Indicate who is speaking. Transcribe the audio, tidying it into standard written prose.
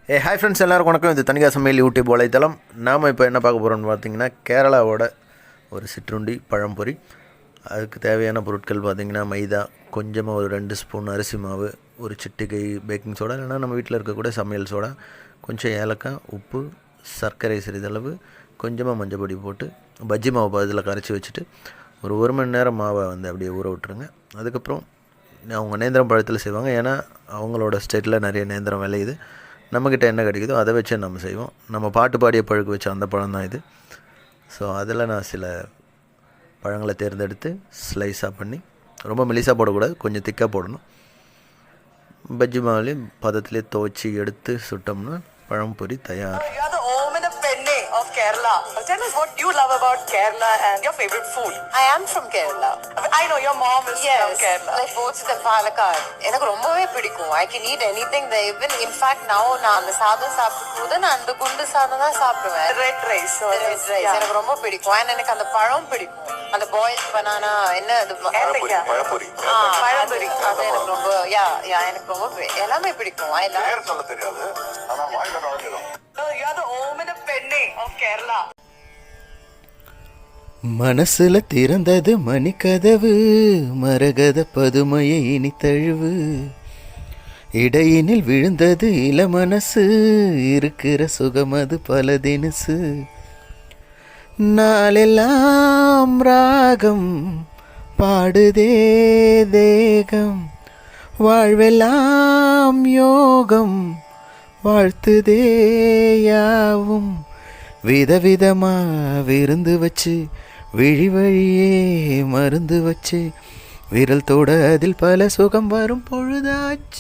Speaker 1: Hi friends, எல்லாருக்கும் வணக்கம். இது தனிகா சமையல் யூடியூப் வலைத்தளம். நாம் இப்போ என்ன பார்க்க போகிறோம்னு பார்த்தீங்கன்னா, கேரளாவோட ஒரு சிற்றுண்டி பழம்பொரி. அதுக்கு தேவையான பொருட்கள் பார்த்திங்கன்னா, மைதா, கொஞ்சமாக ஒரு 2 ஸ்பூன் அரிசி மாவு, ஒரு சிட்டிகை பேக்கிங் சோடா, இல்லைனா நம்ம வீட்டில் இருக்கக்கூடிய சமையல் சோடா, கொஞ்சம் ஏலக்காய், உப்பு, சர்க்கரை சிறிதளவு, கொஞ்சமாக மஞ்சள் பொடி போட்டு பஜ்ஜி மாவு இதில் கரைச்சி வச்சுட்டு ஒரு மணி நேரம் மாவை அப்படியே ஊற விட்டுருங்க. அதுக்கப்புறம் அவங்க நேந்திரம் பழத்தில் செய்வாங்க. ஏன்னா அவங்களோட ஸ்டேட்டில் நிறைய நேந்திரம் விளையுது. நம்மக்கிட்ட என்ன கிடைக்குதோ அதை வச்சு நம்ம செய்வோம். நம்ம பாட்டு பாடிய பழுக்க வச்ச அந்த பழம் தான் இது. ஸோ அதில் நான் சில பழங்களை தேர்ந்தெடுத்து ஸ்லைஸாக பண்ணி, ரொம்ப மெலிசாக போடக்கூடாது, கொஞ்சம் திக்காக போடணும். பஜ்ஜி மாவுலேயும் பதத்துலேயே துவச்சி எடுத்து சுட்டோம்னா பழம்பொரி தயார்.
Speaker 2: Of Kerala. Tell us what you love about Kerala and your favorite food.
Speaker 3: I am from Kerala.
Speaker 2: I know your mom is from Kerala.
Speaker 3: Like both in Palakkad. எனக்கு ரொம்பவே பிடிக்கும். I can eat anything there. Even in fact now நான் அந்த சாதம் சாப்பிடும்போது நான் அந்த குண்டு சாதம் தான் சாப்பிடுவேன்.
Speaker 2: Red rice.
Speaker 3: எனக்கு ரொம்ப பிடிக்கும். and எனக்கு அந்த பழம் பிடிக்கும். அந்த boiled banana என்ன அது
Speaker 2: பழம்பொரி.
Speaker 3: பழம்பொரி. அது எனக்கு ரொம்ப எனக்கு ரொம்ப எல்லாமே பிடிக்கும். I love.
Speaker 4: பேர் சொல்ல தெரியாது. ஆனா வாயில நுழைஞ்சிடும்.
Speaker 2: You are the Omina Penne of Kerala.
Speaker 1: மனசுல திறந்தது மணிக்கதவு, மரகத பதுமையை இனி தழுவு, இடையினில் விழுந்தது இள மனசு, இருக்கிற சுகமது பல தினசு, நாளெல்லாம் ராகம் பாடுதே தேகம், வாழ்வெல்லாம் யோகம் வாழ்த்துதே யாவும், விதவிதமா விருந்து வச்சு விழி வழியே மருந்து வச்சு விரல் தொட அதில் பல சுகம் வரும் பொழுதாச்சு.